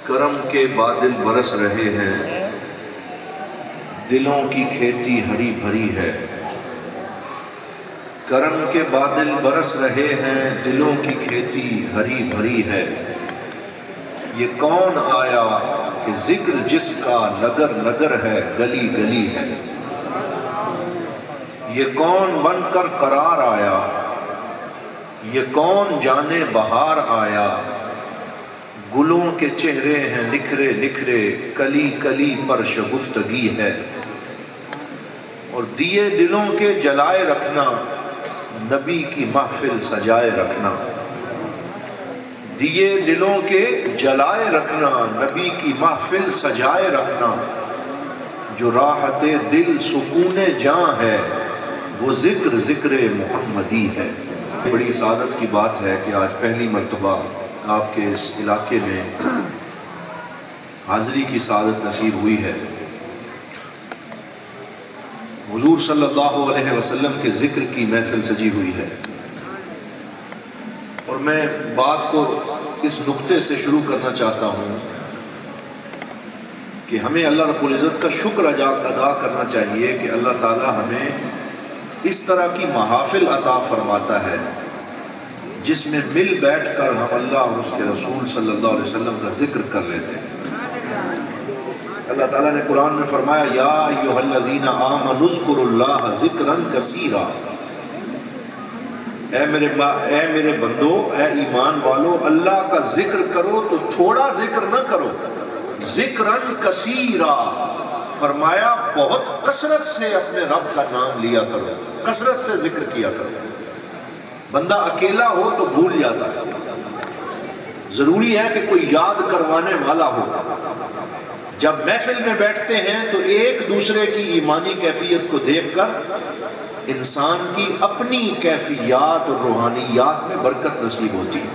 کرم کے بادل برس رہے ہیں، دلوں کی کھیتی ہری بھری ہے۔ کرم کے بادل برس رہے ہیں، دلوں کی کھیتی ہری بھری ہے۔ یہ کون آیا کہ ذکر جس کا نگر نگر ہے، گلی گلی ہے۔ یہ کون بن کر قرار آیا، یہ کون جانے بہار آیا۔ گلوں کے چہرے ہیں نکھرے نکھرے، کلی کلی پر شگفتگی ہے۔ اور دیے دلوں کے جلائے رکھنا، نبی کی محفل سجائے رکھنا۔ دیے دلوں کے جلائے رکھنا، نبی کی محفل سجائے رکھنا۔ جو راحت دل سکون جاں ہے، وہ ذکر ذکر محمدی ہے۔ بڑی سعادت کی بات ہے کہ آج پہلی مرتبہ آپ کے اس علاقے میں حاضری کی سعادت نصیب ہوئی ہے۔ حضور صلی اللہ علیہ وسلم کے ذکر کی محفل سجی ہوئی ہے، اور میں بات کو اس نقطے سے شروع کرنا چاہتا ہوں کہ ہمیں اللہ رب العزت کا شکر ادا کرنا چاہیے کہ اللہ تعالی ہمیں اس طرح کی محافل عطا فرماتا ہے جس میں مل بیٹھ کر ہم اللہ اور اس کے رسول صلی اللہ علیہ وسلم کا ذکر کر لیتے ہیں۔ اللہ تعالیٰ نے قرآن میں فرمایا یا ایھا الذین آمنوا اذکروا اللہ ذکرا کثیرا۔ اے میرے بندو، اے ایمان والو، اللہ کا ذکر کرو تو تھوڑا ذکر نہ کرو، ذکرا کثیرا، فرمایا بہت کثرت سے اپنے رب کا نام لیا کرو، کثرت سے ذکر کیا کرو۔ بندہ اکیلا ہو تو بھول جاتا ہے، ضروری ہے کہ کوئی یاد کروانے والا ہو۔ جب محفل میں بیٹھتے ہیں تو ایک دوسرے کی ایمانی کیفیت کو دیکھ کر انسان کی اپنی کیفیات اور روحانیات میں برکت نصیب ہوتی ہے۔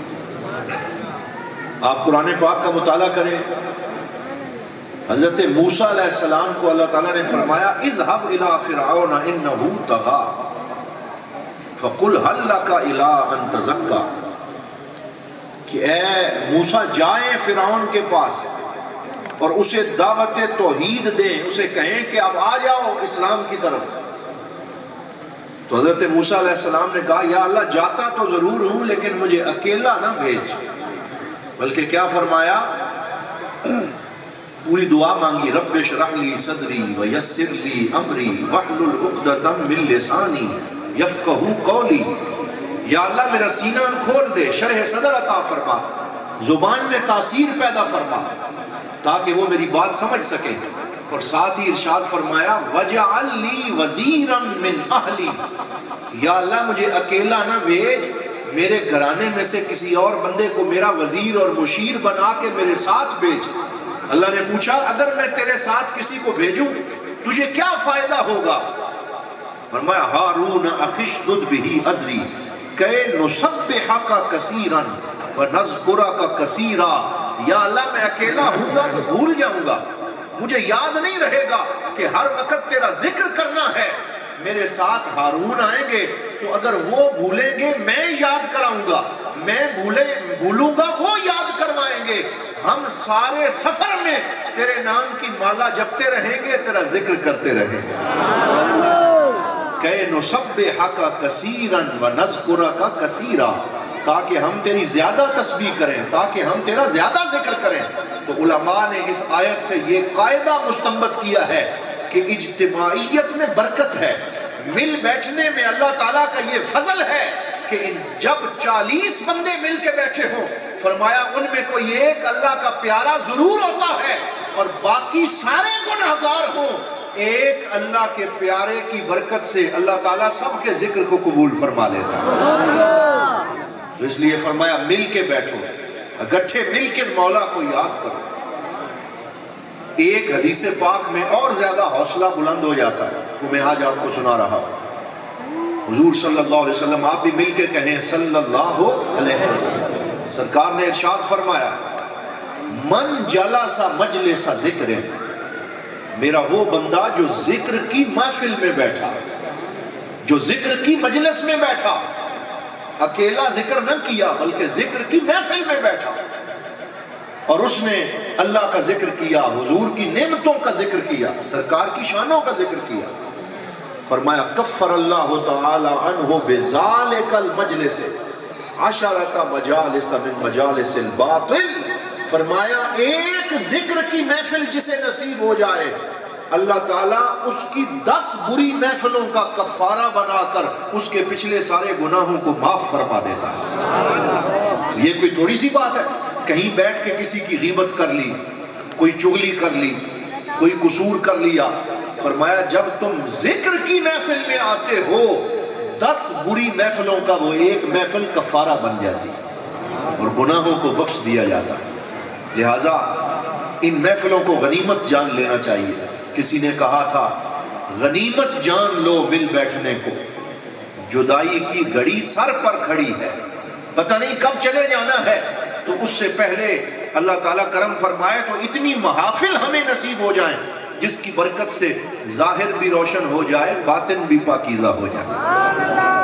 آپ قرآن پاک کا مطالعہ کریں، حضرت موسیٰ علیہ السلام کو اللہ تعالیٰ نے فرمایا اذهب الى فرعون انه طغى فقل هل لك الى ان تزكى، کہ اے موسیٰ جائیں فرعون کے پاس اور اسے دعوت توحید دیں، اسے کہیں کہ اب آ جاؤ اسلام کی طرف۔ تو حضرت موسیٰ علیہ السلام نے کہا یا اللہ جاتا تو ضرور ہوں لیکن مجھے اکیلا نہ بھیج، بلکہ کیا فرمایا، پوری دعا مانگی رب اشرح لی صدری ویسر لی امری واحلل عقدۃ من لسانی یفقہوا قولی۔ یا اللہ میرا سینہ کھول دے، شرح صدر عطا فرما، زبان میں تاثیر پیدا فرما تاکہ وہ میری بات سمجھ سکے۔ اور ساتھ ہی ارشاد فرمایا وَجَعَلْ لِي وَزِيرًا مِّنْ أَهْلِي، یا اللہ مجھے اکیلا نہ بھیج، میرے گھرانے میں سے کسی اور بندے کو میرا وزیر اور مشیر بنا کے میرے ساتھ بھیج۔ اللہ نے پوچھا اگر میں تیرے ساتھ کسی کو بھیجوں تجھے کیا فائدہ ہوگا؟ فرمایا ہارون اخی اشدد بہ ازری کہ نسبحک کثیرا ونذکرک کثیرا۔ یا اللہ میں اکیلا ہوں گا تو بھول جاؤں گا، مجھے یاد نہیں رہے گا کہ ہر وقت تیرا ذکر کرنا ہے۔ میرے ساتھ ہارون آئیں گے تو اگر وہ بھولیں گے میں یاد کراؤں گا، میں بھولوں گا وہ یاد کروائیں گے۔ ہم سارے سفر میں تیرے نام کی مالا جپتے رہیں گے، تیرا ذکر کرتے رہیں گے۔ کہ نسبحک کثیرا ونذکرک کثیرا، تاکہ ہم تیری زیادہ تسبیح کریں، تاکہ ہم تیرا زیادہ ذکر کریں۔ تو علماء نے اس آیت سے یہ قاعدہ مستنبط کیا ہے کہ اجتماعیت میں برکت ہے، مل بیٹھنے میں اللہ تعالیٰ کا یہ فضل ہے کہ جب 40 بندے مل کے بیٹھے ہوں، فرمایا ان میں کوئی ایک اللہ کا پیارا ضرور ہوتا ہے اور باقی سارے گناہگار ہوں، ایک اللہ کے پیارے کی برکت سے اللہ تعالیٰ سب کے ذکر کو قبول فرما لیتا ہے۔ تو اس لیے فرمایا مل کے بیٹھو، اکٹھے مل کے مولا کو یاد کرو۔ ایک حدیث پاک میں اور زیادہ حوصلہ بلند ہو جاتا ہے، وہ میں آج آپ کو سنا رہا ہوں۔ حضور صلی اللہ علیہ وسلم، آپ بھی مل کے کہیں صلی اللہ علیہ وسلم۔ سرکار نے ارشاد فرمایا من جلس مجلس ذکر، میرا وہ بندہ جو ذکر کی محفل میں بیٹھا، جو ذکر کی مجلس میں بیٹھا، اکیلا ذکر نہ کیا بلکہ ذکر کی محفل میں بیٹھا، اور اس نے اللہ کا ذکر کیا، حضور کی نعمتوں کا ذکر کیا، سرکار کی شانوں کا ذکر کیا، فرمایا کفر اللہ تعالی عنہ بذالک المجلس عشرۃ مجالس من مجالس الباطل، فرمایا ایک ذکر کی محفل جسے نصیب ہو جائے اللہ تعالیٰ اس کی 10 بری محفلوں کا کفارہ بنا کر اس کے پچھلے سارے گناہوں کو معاف فرما دیتا ہے۔ یہ کوئی تھوڑی سی بات ہے، کہیں بیٹھ کے کسی کی غیبت کر لی، کوئی چغلی کر لی، کوئی قصور کر لیا، فرمایا جب تم ذکر کی محفل میں آتے ہو 10 بری محفلوں کا وہ ایک محفل کفارہ بن جاتی اور گناہوں کو بخش دیا جاتا۔ لہٰذا ان محفلوں کو غنیمت جان لینا چاہیے۔ کسی نے کہا تھا غنیمت جان لو مل بیٹھنے کو، جدائی کی گھڑی سر پر کھڑی ہے، پتہ نہیں کب چلے جانا ہے، تو اس سے پہلے اللہ تعالیٰ کرم فرمائے تو اتنی محافل ہمیں نصیب ہو جائیں جس کی برکت سے ظاہر بھی روشن ہو جائے، باطن بھی پاکیزہ ہو جائے۔